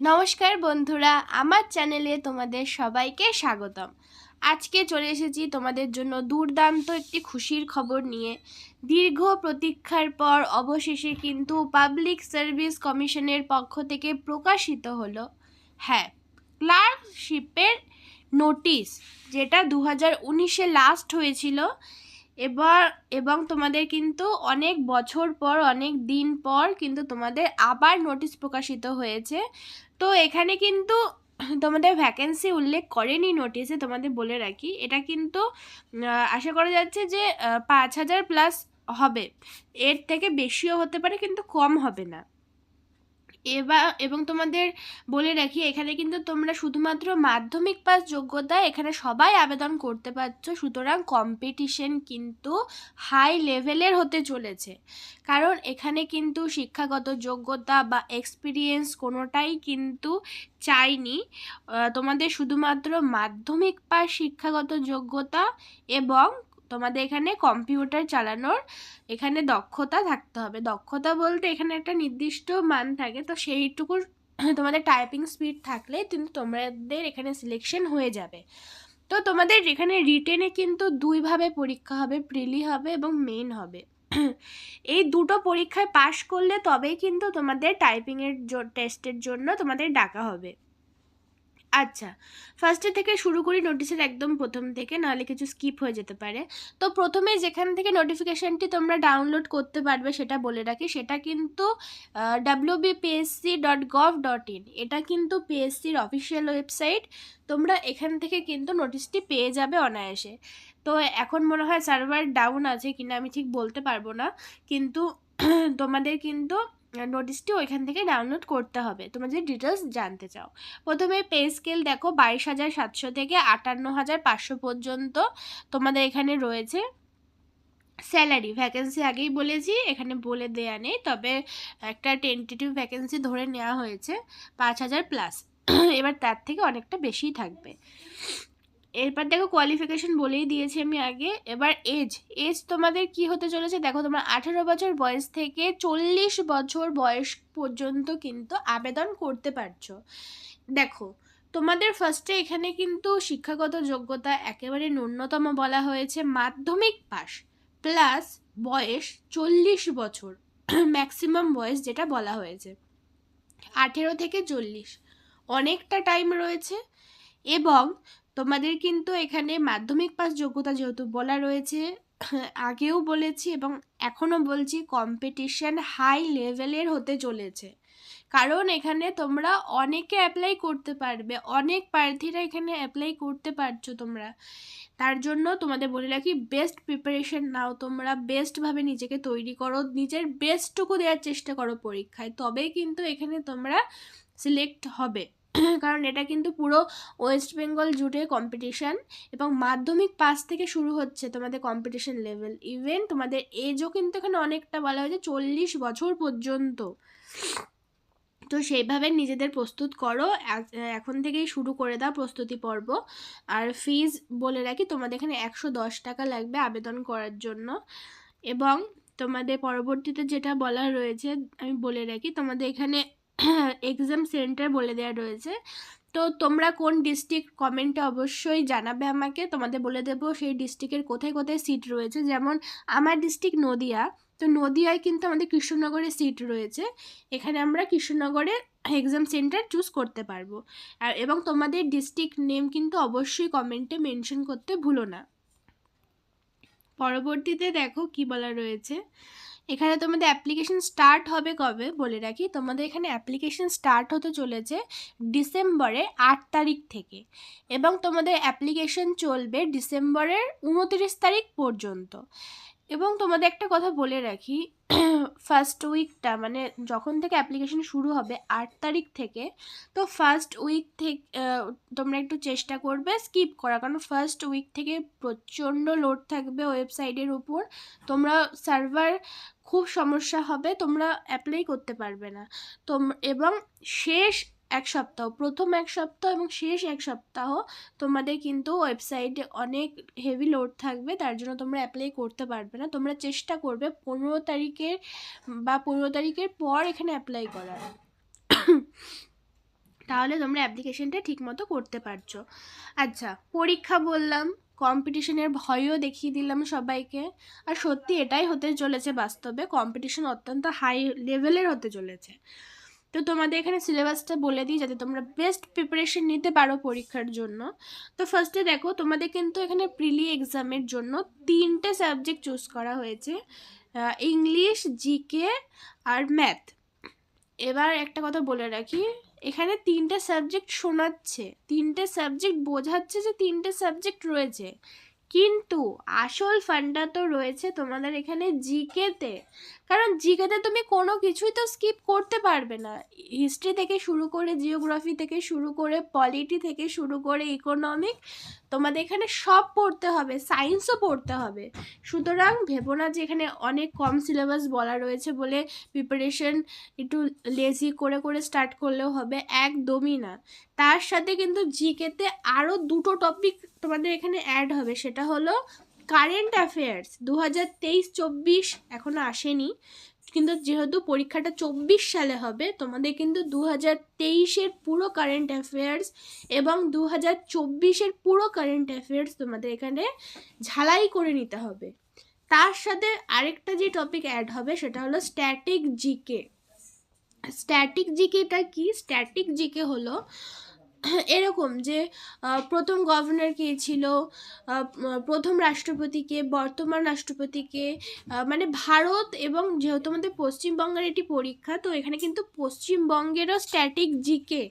নমস্কার বন্ধুরা, আমার চ্যানেলে তোমাদের সবাইকে স্বাগতম। আজকে চলে এসেছি তোমাদের জন্য দুর্দান্ত একটি খুশির খবর নিয়ে। দীর্ঘ প্রতীক্ষার পর অবশেষে কিন্তু পাবলিক সার্ভিস কমিশনের পক্ষ থেকে প্রকাশিত হলো, হ্যাঁ, ক্লার্কশিপের নোটিশ, যেটা 2019-এ লাস্ট হয়েছিল। এবং তোমাদের কিন্তু অনেক বছর পর, অনেক দিন পর কিন্তু তোমাদের আবার নোটিশ প্রকাশিত হয়েছে। তো এখানে কিন্তু তোমাদের ভ্যাকেন্সি উল্লেখ করেনি নোটিশে, তোমাদের বলে রাখি। এটা কিন্তু আশা করা যাচ্ছে যে 5,000 প্লাস হবে, এর থেকে বেশিও হতে পারে, কিন্তু কম হবে না। এবং তোমাদের বলে রাখি, এখানে কিন্তু তোমরা শুধুমাত্র মাধ্যমিক পাস যোগ্যতা, এখানে সবাই আবেদন করতে পারছো। সুতরাং কম্পিটিশন কিন্তু হাই লেভেলের হতে চলেছে, কারণ এখানে কিন্তু শিক্ষাগত যোগ্যতা বা এক্সপিরিয়েন্স কোনোটাই কিন্তু চাইনি। তোমাদের শুধুমাত্র মাধ্যমিক পাস শিক্ষাগত যোগ্যতা এবং তোমাদের এখানে কম্পিউটার চালানোর এখানে দক্ষতা থাকতে হবে। দক্ষতা বলতে এখানে একটা নির্দিষ্ট মান থাকে, তো সেইটুকু তোমাদের টাইপিং স্পিড থাকলে কিন্তু তোমাদের এখানে সিলেকশন হয়ে যাবে। তো তোমাদের এখানে রিটেনে কিন্তু দুইভাবে পরীক্ষা হবে, প্রিলি হবে এবং মেন হবে। এই দুটো পরীক্ষায় পাশ করলে তবেই কিন্তু তোমাদের টাইপিংয়ের টেস্টের জন্য তোমাদের ডাকা হবে। আচ্ছা, ফার্স্টে থেকে শুরু করি নোটিশের একদম প্রথম থেকে, নাহলে কিছু স্কিপ হয়ে যেতে পারে। তো প্রথমে যেখান থেকে নোটিফিকেশানটি তোমরা ডাউনলোড করতে পারবে সেটা বলে রাখি, সেটা কিন্তু wbpsc.gov.in, এটা কিন্তু পিএসসির অফিসিয়াল ওয়েবসাইট। তোমরা এখান থেকে কিন্তু নোটিশটি পেয়ে যাবে অনায়াসে। তো এখন মনে হয় সার্ভার ডাউন আছে কিনা আমি ঠিক বলতে পারবো না, কিন্তু তোমাদের কিন্তু নোটিশটি ওইখান থেকে ডাউনলোড করতে হবে তোমরা যদি ডিটেলস জানতে চাও। প্রথমে পে স্কেল দেখো, 22,700 থেকে 58,500 পর্যন্ত তোমাদের এখানে রয়েছে। স্যালারি ভ্যাকেন্সি আগেই বলেছি, এখানে বলে দেয়া নেই, তবে একটা টেন্টেটিভ ভ্যাকেন্সি ধরে নেওয়া হয়েছে 5,000 প্লাস। এবার তার থেকে অনেকটা বেশিই থাকবে। এরপর দেখো কোয়ালিফিকেশন বলেই দিয়েছি আমি আগে। এবার এজ তোমাদের কি হতে চলেছে দেখো, তোমরা 18 বছর বয়স থেকে 40 বছর বয়স পর্যন্ত কিন্তু আবেদন করতে পারছো। দেখো, তোমাদের ফার্স্টে এখানে কিন্তু শিক্ষাগত যোগ্যতা একেবারে ন্যূনতম বলা হয়েছে মাধ্যমিক পাস প্লাস বয়স 40 বছর, ম্যাক্সিমাম বয়স যেটা বলা হয়েছে 18 থেকে 40, অনেকটা টাইম রয়েছে। এবং তোমাদের কিন্তু এখানে মাধ্যমিক পাস যোগ্যতা যেহেতু বলা রয়েছে, আগেও বলেছি এবং এখনও বলছি, কম্পিটিশন হাই লেভেলের হতে চলেছে। কারণ এখানে তোমরা অনেকে অ্যাপ্লাই করতে পারবে, অনেক প্রার্থীরা এখানে অ্যাপ্লাই করতে পারছো তোমরা। তার জন্য তোমাদের বলে রাখি, বেস্ট প্রিপারেশন নাও, তোমরা বেস্টভাবে নিজেকে তৈরি করো, নিজের বেস্টটুকু দেওয়ার চেষ্টা করো পরীক্ষায়, তবেই কিন্তু এখানে তোমরা সিলেক্ট হবে। কারণ এটা কিন্তু পুরো ওয়েস্ট বেঙ্গল জুড়ে কম্পিটিশান, এবং মাধ্যমিক পাস থেকে শুরু হচ্ছে তোমাদের কম্পিটিশান লেভেল। ইভেন তোমাদের এজও কিন্তু এখানে অনেকটা বলা হয়েছে 40 বছর পর্যন্ত। তো সেইভাবে নিজেদের প্রস্তুত করো, এখন থেকেই শুরু করে দাও প্রস্তুতি পর্ব। আর ফিজ বলে রাখি, তোমাদের এখানে 110 টাকা লাগবে আবেদন করার জন্য। এবং তোমাদের পরবর্তীতে যেটা বলা রয়েছে আমি বলে রাখি, তোমাদের এখানে এক্সাম সেন্টার বলে দেওয়া রয়েছে। তো তোমরা কোন ডিস্ট্রিক্ট কমেন্টে অবশ্যই জানাবে আমাকে, তোমাদের বলে দেবো সেই ডিস্ট্রিক্টের কোথায় কোথায় সিট রয়েছে। যেমন আমার ডিস্ট্রিক্ট নদিয়া, তো নদিয়ায় কিন্তু আমাদের কৃষ্ণনগরে সিট রয়েছে, এখানে আমরা কৃষ্ণনগরের এক্সাম সেন্টার চুজ করতে পারবো। এবং তোমাদের ডিস্ট্রিক্ট নেম কিন্তু অবশ্যই কমেন্টে মেনশন করতে ভুলো না। পরবর্তীতে দেখো কি বলা রয়েছে, এখানে তোমাদের অ্যাপ্লিকেশন স্টার্ট হবে কবে বলে রাখি, তোমাদের এখানে অ্যাপ্লিকেশন স্টার্ট হতে চলেছে ডিসেম্বরের 8 তারিখ থেকে, এবং তোমাদের অ্যাপ্লিকেশন চলবে ডিসেম্বরের 29 তারিখ পর্যন্ত। এবং তোমাদের একটা কথা বলে রাখি, ফার্স্ট উইকটা মানে যখন থেকে অ্যাপ্লিকেশন শুরু হবে 8 তারিখ থেকে, তো ফার্স্ট উইক থেকে তোমরা একটু চেষ্টা করবে স্কিপ করা, কারণ ফার্স্ট উইক থেকে প্রচণ্ড লোড থাকবে ওয়েবসাইটের উপর, তোমরা সার্ভার খুব সমস্যা হবে, তোমরা অ্যাপ্লাই করতে পারবে না। এবং শেষ এক সপ্তাহ, প্রথম এক সপ্তাহ এবং শেষ এক সপ্তাহ তোমাদের কিন্তু ওয়েবসাইটে অনেক হেভি লোড থাকবে, তার জন্য তোমরা অ্যাপ্লাই করতে পারবে না। তোমরা চেষ্টা করবে 15 তারিখের বা 15 তারিখের পর এখানে অ্যাপ্লাই করার। তাহলে তোমরা অ্যাপ্লিকেশনটা ঠিকমতো করতে পারছো। আচ্ছা, পরীক্ষা বললাম, কম্পিটিশনের ভয়ও দেখিয়ে দিলাম সবাইকে। আর সত্যি এটাই হতে চলেছে বাস্তবে, কম্পিটিশন অত্যন্ত হাই লেভেলের হতে চলেছে। তো তোমাদের এখানে সিলেবাসটা বলে দিই যাতে তোমরা বেস্ট প্রিপারেশন নিতে পারো পরীক্ষার জন্য। তো ফার্স্টে দেখো, তোমাদের কিন্তু এখানে প্রিলি এক্সামের জন্য 3টে সাবজেক্ট চুজ করা হয়েছে, ইংলিশ, জিকে আর ম্যাথ। এবার একটা কথা বলে রাখি, এখানে 3টে সাবজেক্ট শোনাচ্ছে, 3টে সাবজেক্ট বোঝাচ্ছে যে 3টে সাবজেক্ট রয়েছে, কিন্তু আসল ফান্ডা তো রয়েছে তোমাদের এখানে জিকেতে। কারণ জিকেতে তুমি কোনো কিছুই তো স্কিপ করতে পারবে না, হিস্ট্রি থেকে শুরু করে, জিওগ্রাফি থেকে শুরু করে, পলিটি থেকে শুরু করে, ইকোনমিক, তোমাদের এখানে সব পড়তে হবে, সায়েন্সও পড়তে হবে। সুতরাং ভেবো না যে এখানে অনেক কম সিলেবাস বলা রয়েছে বলে প্রিপারেশন একটু লেজি করে করে স্টার্ট করলেও হবে, একদমই না। তার সাথে কিন্তু জিকেতে আরও 2টো টপিক তোমাদের এখানে অ্যাড হবে, সেটা হলো কারেন্ট অ্যাফেয়ার্স। 2023-24 এখনও আসেনি, কিন্তু যেহেতু পরীক্ষাটা 24 সালে হবে, তোমাদের কিন্তু 2023-এর পুরো কারেন্ট অ্যাফেয়ার্স এবং 2024-এর পুরো কারেন্ট অ্যাফেয়ার্স তোমাদের এখানে ঝালাই করে নিতে হবে। তার সাথে আরেকটা যে টপিক অ্যাড হবে সেটা হলো স্ট্যাটিক জিকে। স্ট্যাটিক জিকেটা কি? স্ট্যাটিক জিকে হলো এরকম যে প্রথম গভর্নর কে ছিল, প্রথম রাষ্ট্রপতিকে, বর্তমান রাষ্ট্রপতিকে, মানে ভারত, এবং যেহেতু আমাদের পশ্চিমবঙ্গের এটি পরীক্ষা, তো এখানে কিন্তু পশ্চিমবঙ্গেরও স্ট্যাটিক জিকে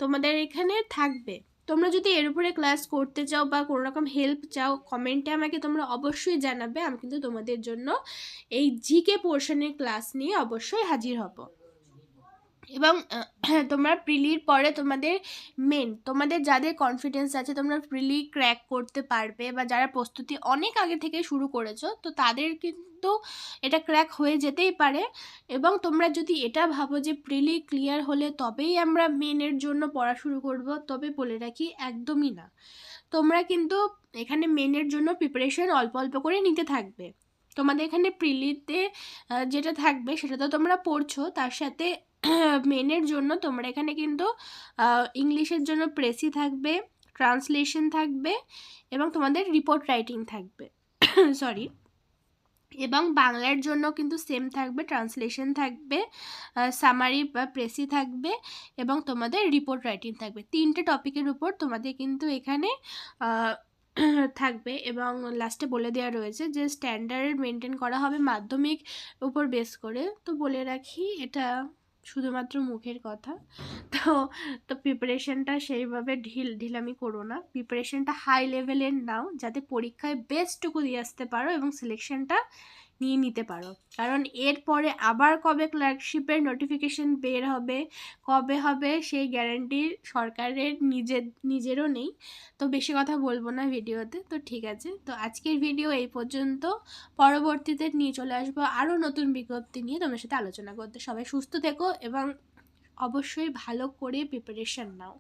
তোমাদের এখানে থাকবে। তোমরা যদি এর উপরে ক্লাস করতে চাও বা কোনো রকম হেল্প চাও, কমেন্টে আমাকে তোমরা অবশ্যই জানাবে, আমি কিন্তু তোমাদের জন্য এই জিকে পোর্শনের ক্লাস নিয়ে অবশ্যই হাজির হব। এবং তোমরা প্রিলির পরে তোমাদের তোমাদের যাদের কনফিডেন্স আছে তোমরা প্রিলি ক্র্যাক করতে পারবে, বা যারা প্রস্তুতি অনেক আগে থেকে শুরু করেছো, তো তাদের কিন্তু এটা ক্র্যাক হয়ে যেতেই পারে। এবং তোমরা যদি এটা ভাবো যে প্রিলি ক্লিয়ার হলে তবেই আমরা মেনের জন্য পড়া শুরু করব, তবে বলে রাখি একদমই না। তোমরা কিন্তু এখানে মেনের জন্য প্রিপারেশন অল্প অল্প করে নিতে থাকবে। তোমাদের এখানে প্রিলিতে যেটা থাকবে সেটা তো তোমরা পড়ছো, তার সাথে মেনের জন্য তোমরা এখানে কিন্তু ইংলিশের জন্য প্রেসি থাকবে, ট্রান্সলেশন থাকবে, এবং তোমাদের রিপোর্ট রাইটিং থাকবে সরি, এবং বাংলার জন্য কিন্তু সেম থাকবে, ট্রান্সলেশন থাকবে, সামারি বা প্রেসি থাকবে, এবং তোমাদের রিপোর্ট রাইটিং থাকবে। 3টে টপিকের উপর তোমাদের কিন্তু এখানে থাকবে। এবং লাস্টে বলে দেওয়া রয়েছে যে স্ট্যান্ডার্ড মেনটেন করা হবে মাধ্যমিক উপর বেস করে। তো বলে রাখি এটা শুধুমাত্র মুখের কথা, তো তো প্রিপারেশনটা সেইভাবে ঢিলামি করো না, প্রিপারেশনটা হাই লেভেলের নাও যাতে পরীক্ষায় বেস্টটুকু দিয়ে আসতে পারো এবং সিলেকশনটা নিয়ে নিতে পারো। কারণ এরপরে আবার কবে ক্লার্কশিপের নোটিফিকেশন বের হবে, কবে হবে, সেই গ্যারান্টি সরকারের নিজেরও নেই। তো বেশি কথা বলবো না ভিডিওতে। তো ঠিক আছে, তো আজকের ভিডিও এই পর্যন্ত। পরবর্তীতে নিয়ে চলে আসবো আরও নতুন বিজ্ঞপ্তি নিয়ে তোমার সাথে আলোচনা করতে। সবাই সুস্থ থেকো এবং অবশ্যই ভালো করে প্রিপারেশন নাও।